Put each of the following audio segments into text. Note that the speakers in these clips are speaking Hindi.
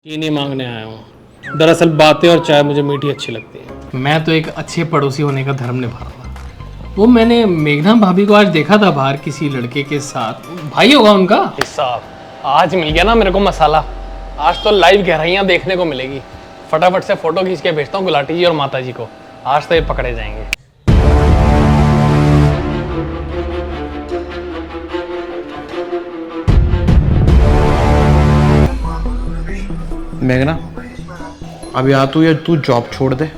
चीनी मांगने आया हूँ। दरअसल बातें और चाय मुझे मीठी अच्छी लगती है। मैं तो एक अच्छे पड़ोसी होने का धर्म निभा रहा था। वो मैंने मेघना भाभी को आज देखा था बाहर किसी लड़के के साथ। भाई होगा उनका। साहब आज मिल गया ना मेरे को मसाला। आज तो लाइव गहराइयाँ देखने को मिलेगी। फटाफट से फोटो खींच के भेजता हूँ गुलाटी जी और माता जी को। आज तो ये पकड़े जाएंगे। मेघना, अब या तू जॉब छोड़ दे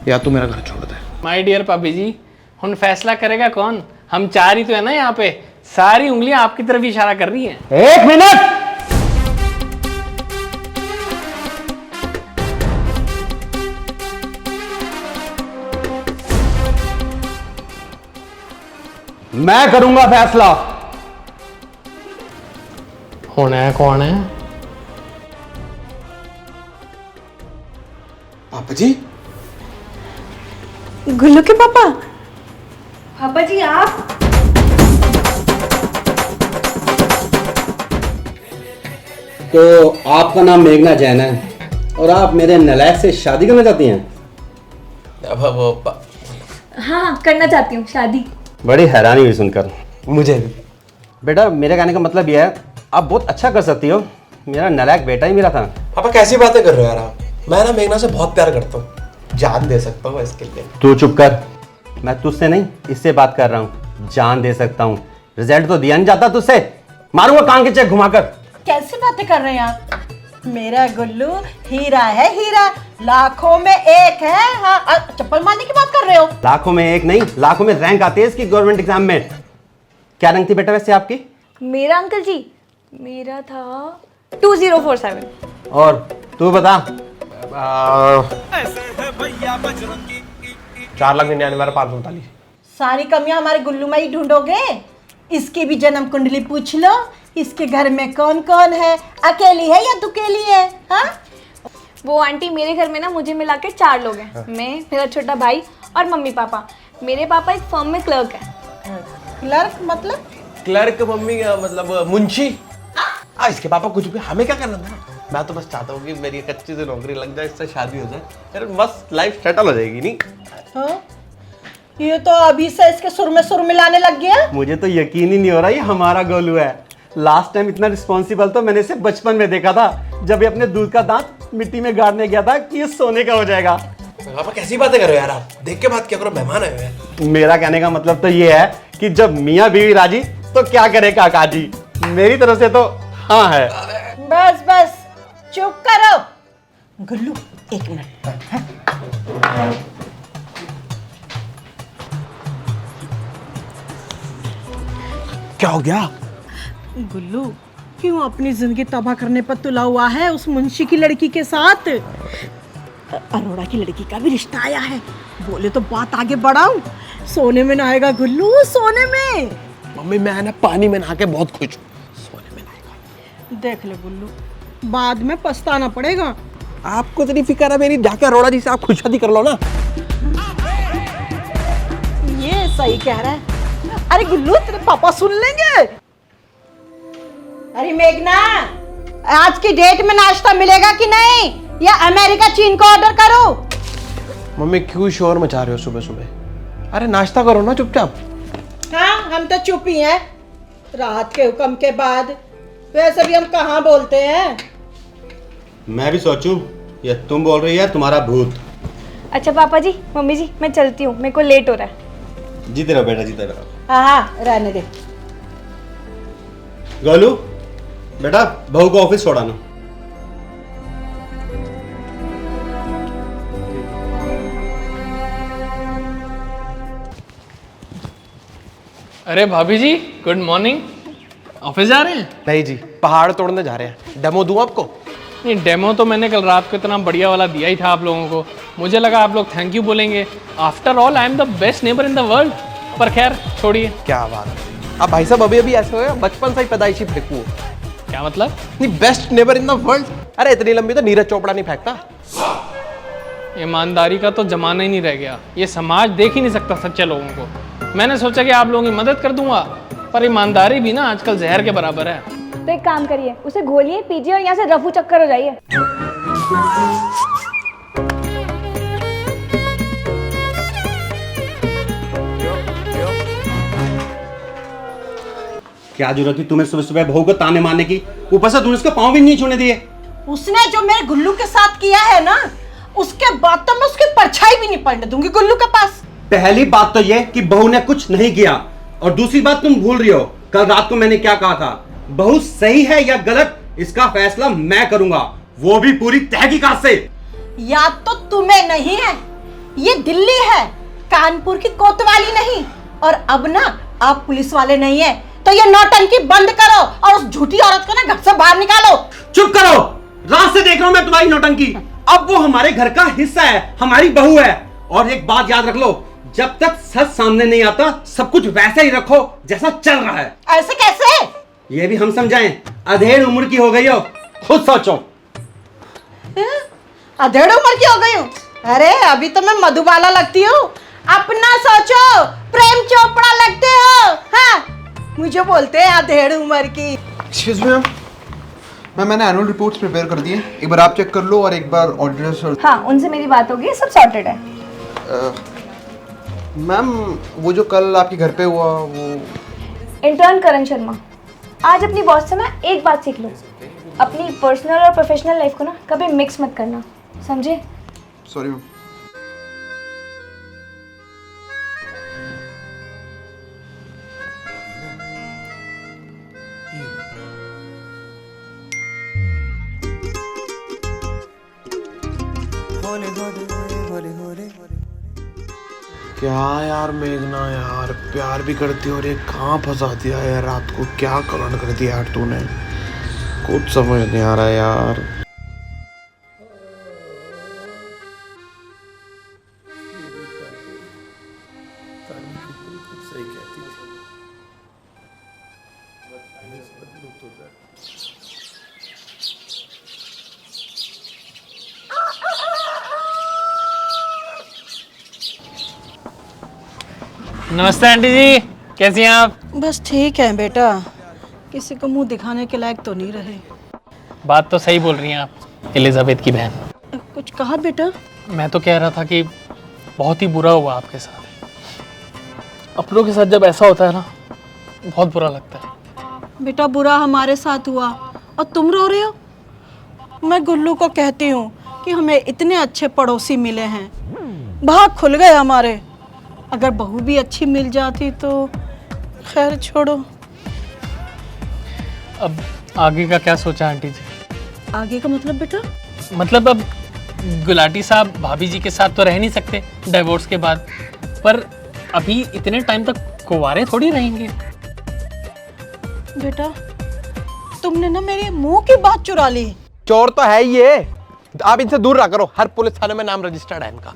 या तू मेरा घर छोड़ दे। माय डियर पापी जी, हुन फैसला करेगा कौन? हम चार ही तो है ना यहाँ पे। सारी उंगलियां आपकी तरफ इशारा कर रही हैं। एक मिनट, मैं करूंगा फैसला। होना है कौन है? पापा जी। गुल्लू के पापा। पापा जी आप? तो आपका नाम मेघना जैन है और आप मेरे नालायक से शादी करना चाहती हैं? हाँ करना चाहती हूँ शादी। बड़ी हैरानी हुई सुनकर। मुझे भी। बेटा मेरे कहने का मतलब यह है, आप बहुत अच्छा कर सकती हो। मेरा नालायक बेटा ही मेरा था। पापा कैसी बातें कर रहे हो यार आप? मैं ना मेघना से बहुत प्यार करता हूँ, जान दे सकता हूँ इसके लिए। तू चुप कर, मैं तुझसे नहीं इससे बात कर रहा हूँ। जान दे सकता हूँ, रिजल्ट तो दिया नहीं जाता तुझसे। मारूंगा कान के चेक घुमाकर। कैसी बातें कर रहे हैं आप? मेरा गुल्लू हीरा है, हीरा लाखों में एक है। हाँ चप्पल मारने की बात कर रहे हो? लाखों में एक नहीं, लाखों में रैंक आती है इसकी गवर्नमेंट एग्जाम में। क्या रैंक थी बेटा वैसे आपकी? मेरा अंकल जी, मेरा था 2047। और तू बता? 4,99,539। सारी कमियां हमारे गुल्लू में ही ढूंढोगे? इसकी भी जन्म कुंडली पूछ लो। इसके घर में कौन कौन है? अकेली है या दुकेली है? हाँ? वो आंटी मेरे घर में ना मुझे मिला के 4 लोग हैं। मैं, मेरा छोटा भाई और मम्मी पापा। मेरे पापा एक फर्म में क्लर्क है। क्लर्क मतलब? क्लर्क मम्मी मतलब मुंशी। इसके पापा कुछ भी, हमें क्या करना था? मैं तो बस चाहता हूँ कि मेरी एक अच्छी सी नौकरी लग जाए, इससे शादी हो जाए, फिर मस्त लाइफ सेटल हो जाएगी। नहीं हाँ? ये तो अभी से इसके सुर में सुर मिलाने लग गया। मुझे तो यकीन ही नहीं हो रहा ये हमारा गोलू है। लास्ट टाइम इतना रिस्पॉन्सिबल तो मैंने इसे बचपन में देखा था, जब ये अपने दूध का दांत मिट्टी में गाड़ने गया था कि ये सोने का हो जाएगा। पापा कैसी बातें कर रहे हो यार आप? देख के बात क्या करो, मेहमान आए हुए हैं। मेरा कहने का मतलब तो ये है कि जब मियाँ बीवी राजी तो क्या करे काका जी। मेरी तरफ से तो हाँ है। बस बस चुप करो। गुल्लू एक मिनट। क्या हो गया? गुल्लू क्यों अपनी जिंदगी तबाह करने पर तुला हुआ है उस मुंशी की लड़की के साथ? अरोड़ा की लड़की का भी रिश्ता आया है। बोले तो बात आगे बढ़ाऊं। सोने में नहाएगा गुल्लू, सोने में। मम्मी मैं ना पानी में नहा के बहुत खुश हूँ, सोने में नहाएगा। देख ले गुल्लू, बाद में पछताना पड़ेगा। आपको इतनी फिक्र है मेरी, जाके अरोड़ा जी से आप खुद शादी कर लो ना। ये सही कह रहा है। अरे गुल्लू तेरे पापा सुन लेंगे। अरे मेघना, आज की डेट में नाश्ता मिलेगा कि नहीं, या अमेरिका चीन को ऑर्डर करो? मम्मी क्यों शोर मचा रहे हो सुबह सुबह? अरे नाश्ता करो ना चुपचाप। हाँ हम तो चुप ही हैं। रात के हुक्म के बाद वैसे भी हम कहाँ बोलते हैं। मैं भी सोचूं, ये तुम बोल रही है तुम्हारा भूत। अच्छा पापा जी, मम्मी जी मैं चलती हूँ, मेरे को लेट हो रहा है। जीते रहो बेटा, जीते रहो। हाँ रहने दे। गोलू बेटा बहू को ऑफिस छोड़ाना। अरे भाभी जी गुड मॉर्निंग। ऑफिस जा रहे हैं? नहीं जी, पहाड़ तोड़ने जा रहे हैं। डेमो दूं आपको? नहीं, डेमो तो मैंने कल रात को इतना बढ़िया वाला दिया ही था आप लोगों को। मुझे लगा आप लोग थैंक यू बोलेंगे। After all I am the best neighbour in the world. पर खैर छोड़िए। क्या बात है आप भाई साहब, अभी अभी ऐसे हो गए, बचपन से ही पैदाइशी फेंकू हो। क्या मतलब? नहीं, best neighbour in the world. अरे इतनी लंबी तो नीरज चोपड़ा नहीं फेंकता। ईमानदारी का तो जमाना ही नहीं रह गया। ये समाज देख ही नहीं सकता सच्चे लोगों को। मैंने सोचा कि आप लोगों की मदद कर दूंगा, पर ईमानदारी भी ना आजकल जहर के बराबर है। तो एक काम करिए, उसे घोलिए, पीजिए और यहाँ से रफू चक्कर हो जाइए। क्या जरूरत थी तुम्हें सुबह सुबह बहू को ताने मारने की? ऊपर से तुमने उसका पाँव भी नहीं छूने दिए। उसने जो मेरे गुल्लू के साथ किया है ना, उसके बाद तो मैं उसकी परछाई भी नहीं पड़ने दूंगी गुल्लू के पास। पहली बात तो ये कि बहू ने कुछ नहीं किया, और दूसरी बात तुम भूल रही हो कल रात को मैंने क्या कहा था। बहू सही है या गलत इसका फैसला मैं करूंगा, वो भी पूरी तहकीकात से। याद तो तुम्हें नहीं है, ये दिल्ली है, कानपुर की कोतवाली नहीं। और अब ना आप पुलिस वाले नहीं है, तो ये नौटंकी बंद करो और उस झूठी औरत को ना घर से बाहर निकालो। चुप करो, रात से देख रहा हूं मैं तुम्हारी नौटंकी। अब वो हमारे घर का हिस्सा है, हमारी बहू है। और एक बात याद रख लो, जब तक सच सामने नहीं आता सब कुछ वैसा ही रखो जैसा चल रहा है। ऐसे कैसे? ये भी हम समझाएं, अधेड़ उम्र की हो गई हो, खुद सोचो। अधेड़ उम्र की हो गई हूँ? अरे अभी तो मैं मधुबाला लगती हूँ। अपना सोचो, प्रेम चोपड़ा लगते हो। हाँ, मुझे बोलते हैं अधेड़ उम्र की। एक्सक्यूज मी मैम, मैंने एनुअल रिपोर्ट्स प्रिपेयर कर दिए, एक बार आप चेक कर लो और एक बार ऑडिटर्स और हाँ, उनसे मेरी बात होगी, सब सॉर्टेड है। मैम वो जो कल आपके घर पे हुआ वो इंटर्न करण शर्मा, आज अपनी बॉस से ना एक बात सीख लो, अपनी पर्सनल और प्रोफेशनल लाइफ को ना कभी मिक्स मत करना, समझे? Sorry ma'am. क्या यार मेघना, यार प्यार भी करती हो, और कहाँ फंसा दिया यार, रात को क्या कांड कर दिया यार तूने, कुछ समझ नहीं आ रहा यार। नमस्ते आंटी जी, कैसी हैं आप? बस ठीक है बेटा, किसी को मुंह दिखाने के लायक तो नहीं रहे। बात तो सही बोल रही हैं आप, एलिजाबेथ की बहन। कुछ कहा बेटा? मैं तो कह रहा था कि बहुत ही बुरा हुआ आपके साथ। अपनों के साथ जब ऐसा होता है ना, बहुत बुरा लगता है। बेटा बुरा हमारे साथ हुआ और तुम रो रहे हो? मैं गुल्लू को कहती हूँ कि हमें इतने अच्छे पड़ोसी मिले हैं, भाग खुल गए हमारे। अगर बहू भी अच्छी मिल जाती तो खैर छोड़ो। अब आगे का क्या सोचा आंटी जी? आगे का मतलब बेटा? मतलब अब गुलाटी साहब भाभी जी के साथ तो रह नहीं सकते डिवोर्स के बाद, पर अभी इतने टाइम तक कुंवारे थोड़ी रहेंगे। बेटा तुमने ना मेरे मुंह की बात चुरा ली। चोर तो है ये, आप इनसे दूर रहा करो, हर पुलिस थाने में नाम रजिस्टर्ड है इनका।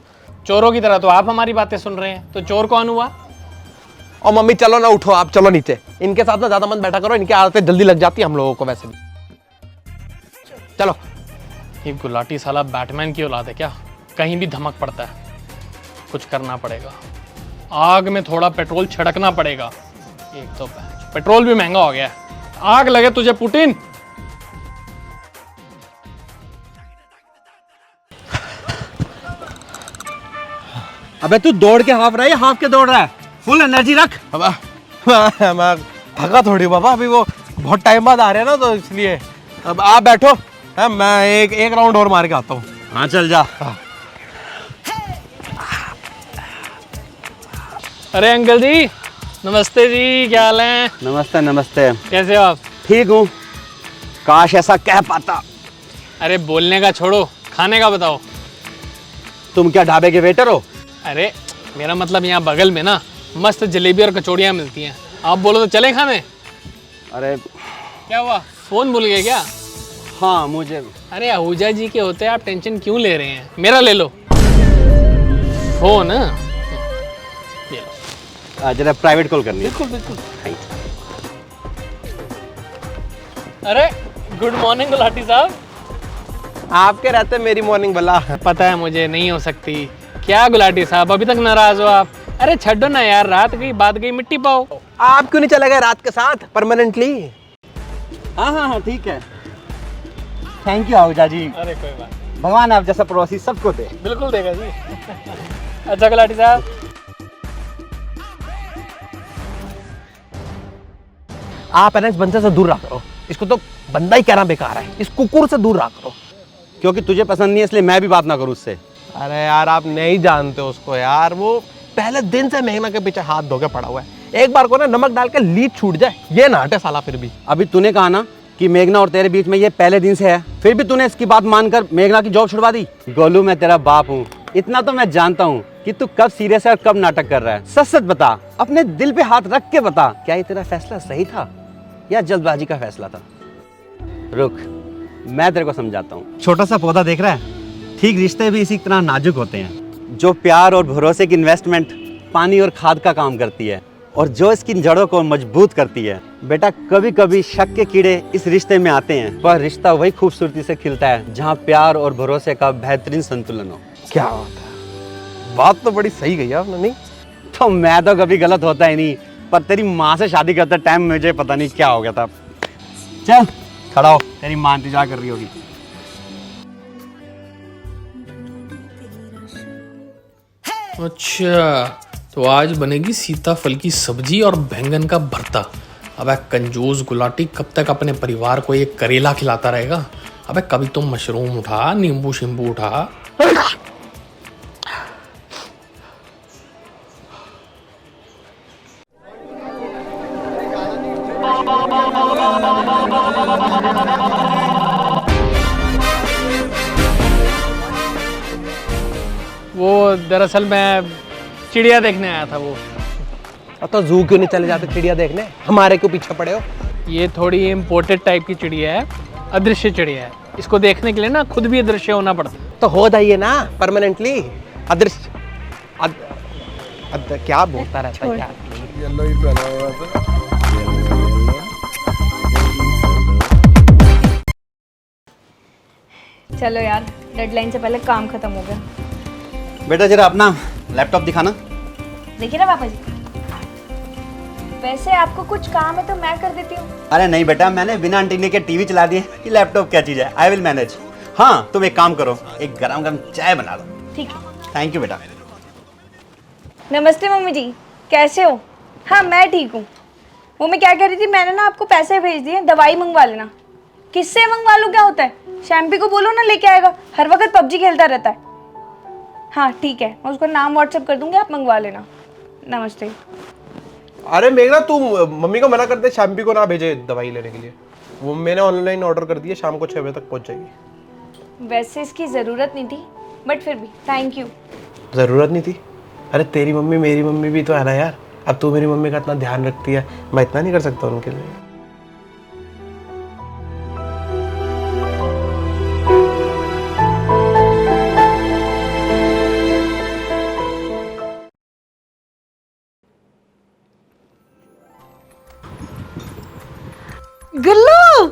चोरों की तरह तो आप हमारी बातें सुन रहे हैं, तो चोर कौन हुआ? और मम्मी चलो ना, उठो आप, चलो नीचे। इनके साथ ना ज्यादा मत बैठा करो, इनकी आदतें जल्दी लग जाती है हम लोगों को वैसे भी। चलो। ये गुलाटी साला बैटमैन की औलाद है क्या? कहीं भी धमक पड़ता है। कुछ करना पड़ेगा, आग में थोड़ा पेट्रोल छिड़कना पड़ेगा। एक तो पेट्रोल भी महंगा हो गया है। आग लगे तुझे पुतिन। अबे तू दौड़ के हाफ रहा है या हाफ के दौड़ रहा है? फुल एनर्जी रख। मैं थका थोड़ी बाबा, अभी वो बहुत टाइम बाद आ रहे हैं ना, तो इसलिए। अब आप बैठो, है मैं एक राउंड और मार के आता हूँ। हाँ चल जा। अरे अंकल जी, नमस्ते जी, क्या हाल है? नमस्ते नमस्ते। कैसे हो आप? ठीक हूँ, काश ऐसा कह पाता। अरे बोलने का छोड़ो, खाने का बताओ। तुम क्या ढाबे के वेटर हो? अरे मेरा मतलब यहाँ बगल में ना मस्त जलेबी और कचौड़ियाँ मिलती हैं, आप बोलो तो चले खाने। अरे क्या हुआ, फोन भूल गए क्या? हाँ मुझे। अरे आहूजा जी के होते आप टेंशन क्यों ले रहे हैं, मेरा ले लो फोन। ये लो। जरा प्राइवेट कॉल करनी है। बिल्कुल बिल्कुल। अरे गुड मॉर्निंग गुलाटी साहब। आपके रहते मेरी मॉर्निंग भला। पता है मुझे नहीं हो सकती। क्या गुलाटी साहब अभी तक नाराज हो आप? अरे छड्डो ना यार, रात गई बात गई, मिट्टी पाओ। आप क्यों नहीं चले गए रात के साथ परमानेंटली? हाँ हाँ हाँ ठीक है। थैंक यू आहूजा जी। अरे कोई बात, भगवान आप जैसा पड़ोसी सबको दे। बिल्कुल देगा जी। अच्छा गुलाटी साहब। आप है ना इस बंदे से दूर रहा करो, इसको तो बंदा ही कहना बेकार है, इस कुकुर से दूर रहा करो। क्योंकि तुझे पसंद नहीं है इसलिए मैं भी बात ना करूँ उससे। अरे यार आप नहीं जानते उसको यार, वो पहले दिन से मेघना के पीछे हाथ धो के पड़ा हुआ है। एक बार को ना नमक डाल के लीड छूट जाए, ये ना हटे साला फिर भी। अभी तूने कहा ना कि मेघना और तेरे बीच में ये पहले दिन से है, फिर भी तूने इसकी बात मानकर मेघना की जॉब छुड़वा दी। गोलू मैं तेरा बाप हूँ, इतना तो मैं जानता हूँ कि तू कब सीरियस है और कब नाटक कर रहा है। सच सच बता, अपने दिल पे हाथ रख के बता, क्या ये तेरा फैसला सही था या जल्दबाजी का फैसला था? रुक, मैं तेरे को समझाता हूँ। छोटा सा पौधा देख रहा है, ठीक रिश्ते भी इसी तरह नाजुक होते हैं। जो प्यार और भरोसे की इन्वेस्टमेंट पानी और खाद का काम करती है और जो इसकी जड़ों को मजबूत करती है। बेटा कभी कभी शक के कीड़े इस रिश्ते में आते हैं, पर रिश्ता वही खूबसूरती से खिलता है जहाँ प्यार और भरोसे का बेहतरीन संतुलन हो। क्या बात है, बात तो बड़ी सही कही आपने। नहीं तो मैं तो कभी गलत होता ही नहीं, पर तेरी माँ से शादी करते टाइम मुझे पता नहीं क्या हो गया था। चल खड़ा हो, तेरी माँ इंतजार कर रही होगी। अच्छा, तो आज बनेगी सीताफल की सब्जी और बैंगन का भरता। अबे कंजूस गुलाटी कब तक अपने परिवार को ये करेला खिलाता रहेगा? अबे कभी तो मशरूम उठा, नींबू शिंबू उठा। वो दरअसल मैं चिड़िया देखने आया था। वो तो जू क्यों नहीं चले जाते चिड़िया देखने, हमारे क्यों पीछे पड़े हो? ये थोड़ी इम्पोर्टेड टाइप की चिड़िया है, अदृश्य चिड़िया है। इसको देखने के लिए ना खुद भी अदृश्य होना पड़ता है। तो हो जाइए ना परमानेंटली अदृश्य। क्या बोलता रहता है यार। चलो यार, डेडलाइन से पहले काम खत्म हो गया। बेटा जरा अपना लैपटॉप दिखाना। देखिए ना पापा जी, वैसे आपको कुछ काम है तो मैं कर देती हूँ। अरे नहीं बेटा, मैंने बिना एंटीने के टीवी चला दिए। ये लैपटॉप क्या चीज़ है, आई विल मैनेज। हाँ तुम एक काम करो, एक गरम गरम चाय बना लो। ठीक है। थैंक यू बेटा। नमस्ते मम्मी जी, कैसे हो? हाँ मैं ठीक हूँ। वो मैं क्या कह रही थी, मैंने ना आपको पैसे भेज दिए, दवाई मंगवा लेना। किससे मंगवा लूँ, क्या होता है? शैम्पी को बोलो ना लेके आएगा, हर वक्त पबजी खेलता रहता है। हाँ ठीक है, मैं उसका नाम व्हाट्सएप कर दूंगी, आप मंगवा लेना। नमस्ते। अरे मेघना तू मम्मी को मना कर दे, शैम्पी को ना भेजे दवाई लेने के लिए। वो मैंने ऑनलाइन ऑर्डर कर दिया, शाम को 6 बजे तक पहुंच जाएगी। वैसे इसकी ज़रूरत नहीं थी, बट फिर भी थैंक यू। ज़रूरत नहीं थी? अरे तेरी मम्मी मेरी मम्मी भी तो है ना यार। अब तू मेरी मम्मी का इतना ध्यान रखती है, मैं इतना नहीं कर सकता उनके लिए? गुल्लू,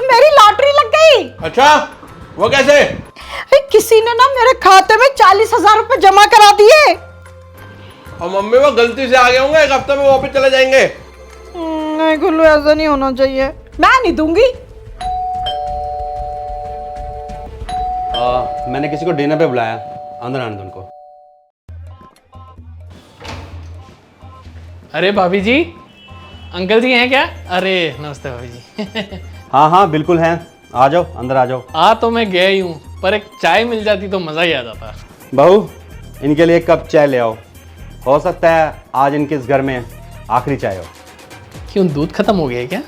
मेरी लॉटरी लग गई। अच्छा, वो कैसे? किसी ने ना मेरे खाते में 40,000 रुपए जमा करा दिए। और मम्मी वो गलती से आ गए होंगे, एक हफ्ते में वापस चले जाएंगे। नहीं गुल्लू, ऐसा नहीं होना चाहिए, मैं नहीं दूंगी। मैंने किसी को डिनर पे बुलाया, अंदर आने दो उनको। अरे भाभी जी, अंकल जी हैं क्या? अरे नमस्ते भाभी जी। हाँ हाँ बिल्कुल हैं, आ जाओ अंदर आ जाओ। आ तो मैं गया ही हूँ, पर एक चाय मिल जाती तो मज़ा ही आ जाता। बहू इनके लिए एक कप चाय ले आओ, हो सकता है आज इनके इस घर में आखिरी चाय हो। क्यों, दूध खत्म हो गया है क्या?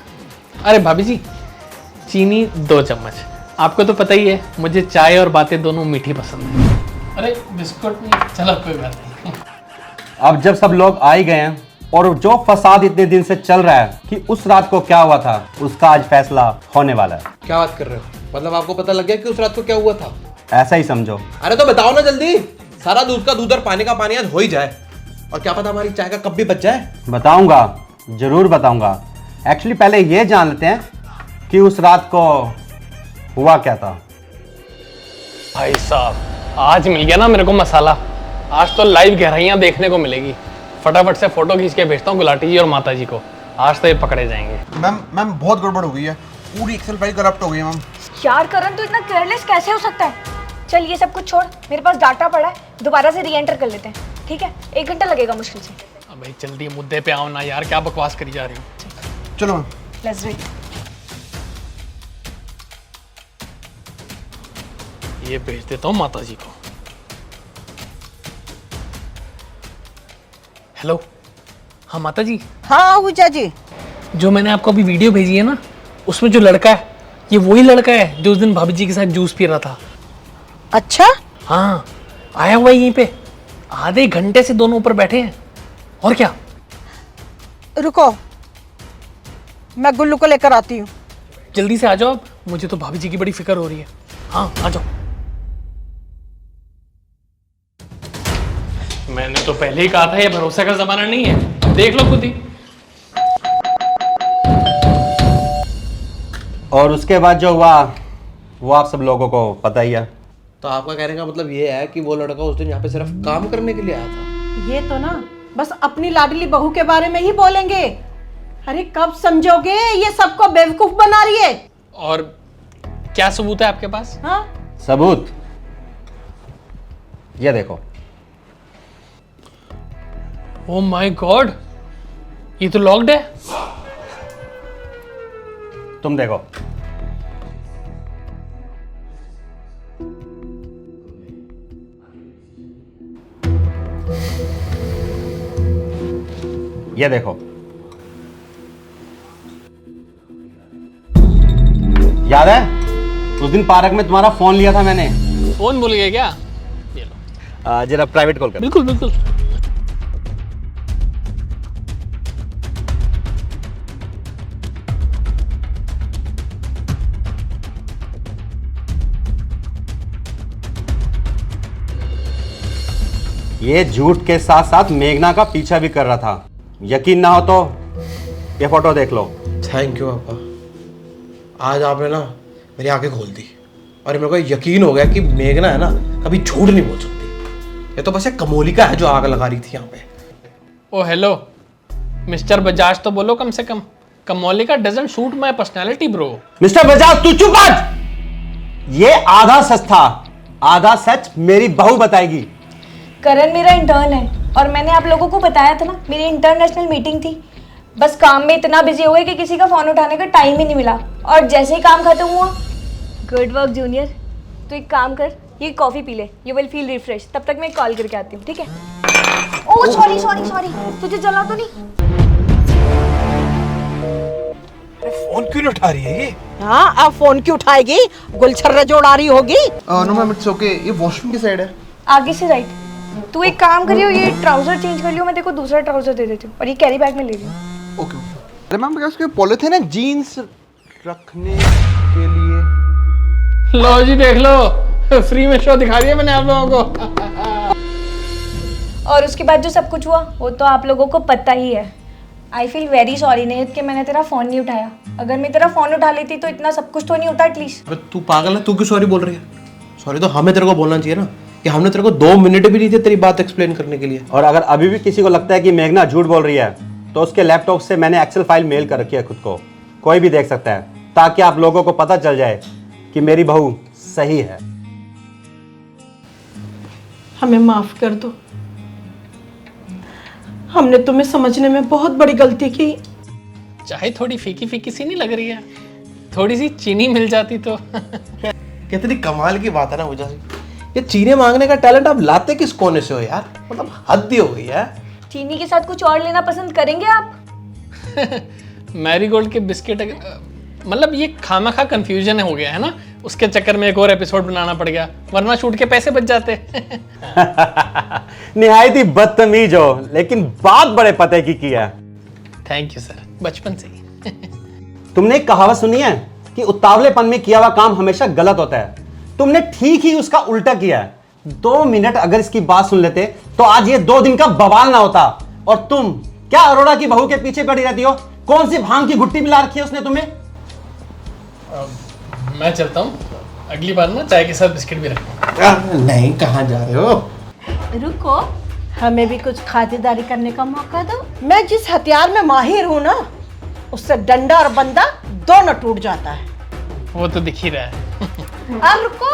अरे भाभी जी, चीनी 2 चम्मच। आपको तो पता ही है मुझे चाय और बातें दोनों मीठी पसंद है। अरे बिस्कुट नहीं, चलो कोई बात नहीं। अब जब सब लोग आ ही गए हैं और जो फसाद इतने दिन से चल रहा है कि उस रात को क्या हुआ था, उसका आज फैसला होने वाला है। क्या बात कर रहे हो? मतलब आपको पता लग गया कि उस रात को क्या हुआ था? ऐसा ही समझो। अरे तो बताओ ना जल्दी, सारा दूध का दूध और पानी का पानी आज हो ही जाए, और क्या पता हमारी चाय का कप भी बच जाए। बताऊंगा, जरूर बताऊंगा। एक्चुअली पहले ये जान लेते हैं कि उस रात को हुआ क्या था। भाई साहब, आज मिल गया ना मेरे को मसाला। आज तो लाइव गहराइयाँ देखने को मिलेगी। फटाफट से फोटो खींच के भेजता हूँ गुलाटी जी और माता जी को, आज तो ये पकड़े जाएंगे। मैम बहुत गड़बड़ हो गई है। पूरी एक्सेल फाइल करप्ट हो गई मैम। यार करण तो इतना केयरलेस कैसे हो सकता है? चल ये सब कुछ छोड़, मेरे पास डाटा पड़ा है, दोबारा से री एंटर कर लेते हैं, ठीक है? 1 घंटा लगेगा मुश्किल से। अबे जल्दी मुद्दे पे आओ ना यार, क्या बकवास करी जा रही हो। चलो मैम। Let's read. ये भेज देता हूँ माता जी को। हेलो, हाँ माता जी, हाँ ऊजा जी। जो मैंने आपको अभी वीडियो भेजी है ना, उसमें जो लड़का है, ये वही लड़का है जो उस दिन भाभी जी के साथ जूस पी रहा था। अच्छा, हाँ, आया हुआ है यहीं पे, आधे घंटे से दोनों ऊपर बैठे हैं। और क्या? रुको, मैं गुल्लू को लेकर आती हूँ। जल्दी से आ जाओ, अब मुझे तो भाभी जी की बड़ी फिक्र हो रही है। हाँ आ जाओ। मैंने तो पहले ही कहा था ये भरोसे का जमाना नहीं है, देख लो खुद ही। और उसके बाद जो हुआ वो आप सब लोगों को पता ही है। तो आपका कहने का मतलब ये है कि वो लड़का उस दिन यहाँ पे सिर्फ काम करने के लिए आया था? ये तो ना बस अपनी लाडली बहू के बारे में ही बोलेंगे। अरे कब समझोगे, ये सबको बेवकूफ बना रही है। और क्या सबूत है आपके पास? हाँ, सबूत ये देखो। ओह माय गॉड, ये तो लॉक्ड है। तुम देखो। ये देखो, याद है उस दिन पार्क में तुम्हारा फोन लिया था मैंने? फोन भूल गए क्या? ये लो। जरा प्राइवेट कॉल कर। बिल्कुल बिल्कुल। ये झूठ के साथ साथ मेघना का पीछा भी कर रहा था। यकीन ना हो तो ये फोटो देख लो। थैंक यू पापा, आज आपने ना मेरी आंखें खोल दी और मेरे को यकीन हो गया कि मेघना है ना कभी झूठ नहीं बोल सकती। ये तो बस एक कमोलिका है जो आग लगा रही थी यहाँ पे। ओ हेलो मिस्टर बजाज, तो बोलो कम से कम। Komolika doesn't suit my personality bro. Mister Bajaj तू चुप आज। ये आधा सच था, आधा सच मेरी बहू बताएगी। करण मेरा इंटर्न है और मैंने आप लोगों को बताया था ना, मेरी इंटरनेशनल मीटिंग थी। बस काम में इतना बिजी हो गए कि किसी का फोन उठाने का टाइम ही नहीं मिला, और जैसे ही काम खत्म हुआ, गुड वर्क जूनियर। तो एक काम कर, ये कॉफी पी ले, यू विल फील रिफ्रेश। तब तक मैं कॉल करके आती हूँ, ठीक है? ओह सॉरी सॉरी सॉरी, तुझे जला तो नहीं? फोन क्यों नहीं उठा रही है ये? हाँ अब फोन क्यों उठाएगी, गुलछर्रे जोड़ आ रही होगी। नो मैम इट्स ओके, ये वॉशरूम की साइड है। आगे से राइट। तू एक काम करियो, ये ट्राउजर चेंज कर लियो, मैं तेरे को दूसरा ट्राउजर दे देती हूँ, और ये कैरी बैग में ले लियो। ओके। अरे मैम क्या उसके पॉलिथीन है जीन्स रखने के लिए? लो जी देख लो, फ्री में शो दिखा दिया मैंने आप लोगों को। और उसके बाद जो सब कुछ हुआ वो तो आप लोगों को पता ही है। आई फील वेरी सॉरी नेहित कि मैंने तेरा फ़ोन नहीं उठाया। अगर मैं तेरा फ़ोन उठा लेती तो इतना सब कुछ तो नहीं होता एटलीस्ट। अबे तू पागल है, तू क्यों सॉरी बोल रही है? सॉरी तो हमें तेरे को बोलना चाहिए ना, कि हमने तेरे को 2 मिनट भी नहीं थे तेरी बात एक्सप्लेन करने के लिए। और अगर अभी भी किसी को लगता है कि मेघना झूठ बोल रही है तो उसके लैपटॉप से मैंने एक्सेल फाइल मेल कर रखी है खुद को, कोई भी देख सकता है, ताकि आप लोगों को पता चल जाए कि मेरी बहू सही है। हमें माफ कर दो, हमने तुम्हें समझने में बहुत बड़ी गलती की। चाहे थोड़ी फीकी फीकी सी नहीं लग रही है, थोड़ी सी चीनी मिल जाती तो। कितनी कमाल की बात है ना वजह से। ये चीनी मांगने का टैलेंट आप लाते किस कोने से हो यार? मतलब हद ही हो गई है। चीनी के साथ कुछ और लेना पसंद करेंगे आप? मैरीगोल्ड के बिस्किट मतलब ये खामखा कंफ्यूजन हो गया है ना, उसके चक्कर में एक और एपिसोड बनाना पड़ गया, वरना शूट के पैसे बच जाते। निहायत ही बदतमीज हो, लेकिन बात बड़े पते की है। थैंक यू सर, बचपन से ही। तुमने एक कहावत सुनी है कि उतावलेपन में किया हुआ काम हमेशा गलत होता है। तुमने ठीक ही उसका उल्टा किया है। 2 मिनट अगर इसकी बात सुन लेते तो आज ये 2 दिन का बवाल ना होता। और तुम क्या अरोड़ा की बहू के पीछे पड़ी रहती हो? कौन सी भांग की गुट्टी पिला रखी है उसने तुम्हें? मैं चलता हूँ, अगली बार ना चाय के साथ बिस्किट भी रखना। नहीं, कहाँ जा रहे हो? रुको, हमें भी कुछ खातिरदारी करने का मौका दो। मैं जिस हथियार में माहिर हूँ ना, उससे डंडा और बंदा दोनों टूट जाता है। वो तो दिख ही रहा है। अब रुको,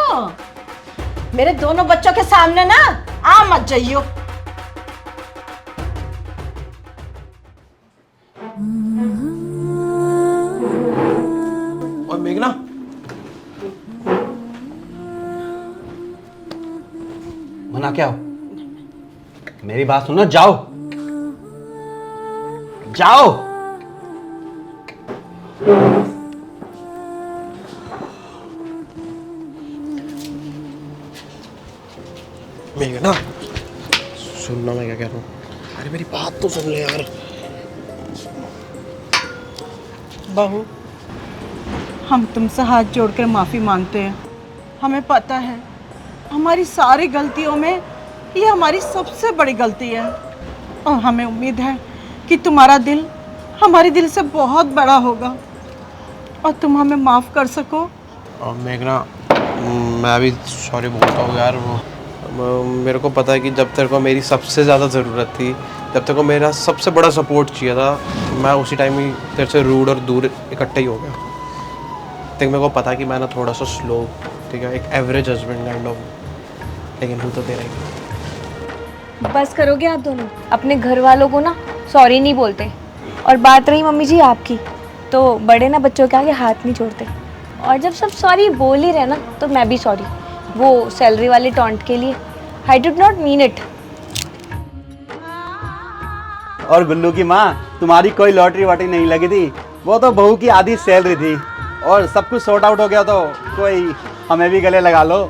मेरे दोनों बच्चों के सामने ना आ मत जाइयो। और मेघना, मना क्या हो? मेरी बात सुनो, जाओ जाओ। मेघना सुनना मैं क्या कह रहा हूँ। अरे मेरी बात तो सुन ले यार। बहू, हम तुमसे हाथ जोड़कर माफ़ी मांगते हैं। हमें पता है हमारी सारी गलतियों में ये हमारी सबसे बड़ी गलती है, और हमें उम्मीद है कि तुम्हारा दिल हमारे दिल से बहुत बड़ा होगा और तुम हमें माफ़ कर सको। और मेघना, मैं भी सॉरी बोलता हूँ यार। मेरे को पता है कि जब तेरे को मेरी सबसे ज़्यादा ज़रूरत थी, जब तेरे को मेरा सबसे बड़ा सपोर्ट चाहिए था, मैं उसी टाइम ही तेरे से रूड और दूर इकट्ठा ही हो गया। देख, मेरे को पता है कि मैं ना थोड़ा सा स्लो, ठीक है, एक एवरेज हस्बैंड काइंड ऑफ, लेकिन तू तो तेरा ही। बस करोगे आप दोनों? अपने घर वालों को ना सॉरी नहीं बोलते। और बात रही मम्मी जी आपकी, तो बड़े ना बच्चों के आगे हाथ नहीं छोड़ते। और जब सब सॉरी बोल ही रहे ना, तो मैं भी सॉरी, वो सैलरी वाले टॉन्ट के लिए। I did not mean it. और गुल्लू की माँ, तुम्हारी कोई लॉटरी वॉटरी नहीं लगी थी, वो तो बहू की आधी सैलरी थी। और सब कुछ सॉर्ट आउट हो गया, तो कोई हमें भी गले लगा लो।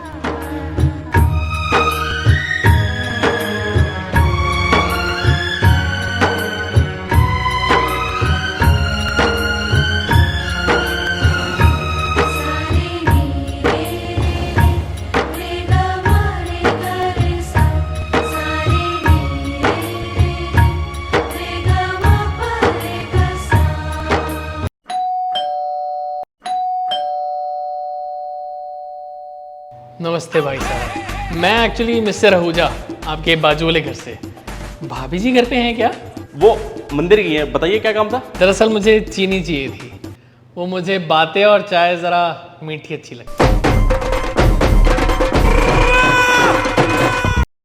नमस्ते भाई साहब, मैं एक्चुअली मिस्टर आहूजा, आपके बाजू वाले घर से। भाभी जी घर पे हैं क्या? वो मंदिर की है, बताइए क्या काम था? दरअसल मुझे चीनी चाहिए थी। वो मुझे बातें और चाय ज़रा मीठी अच्छी लगती है।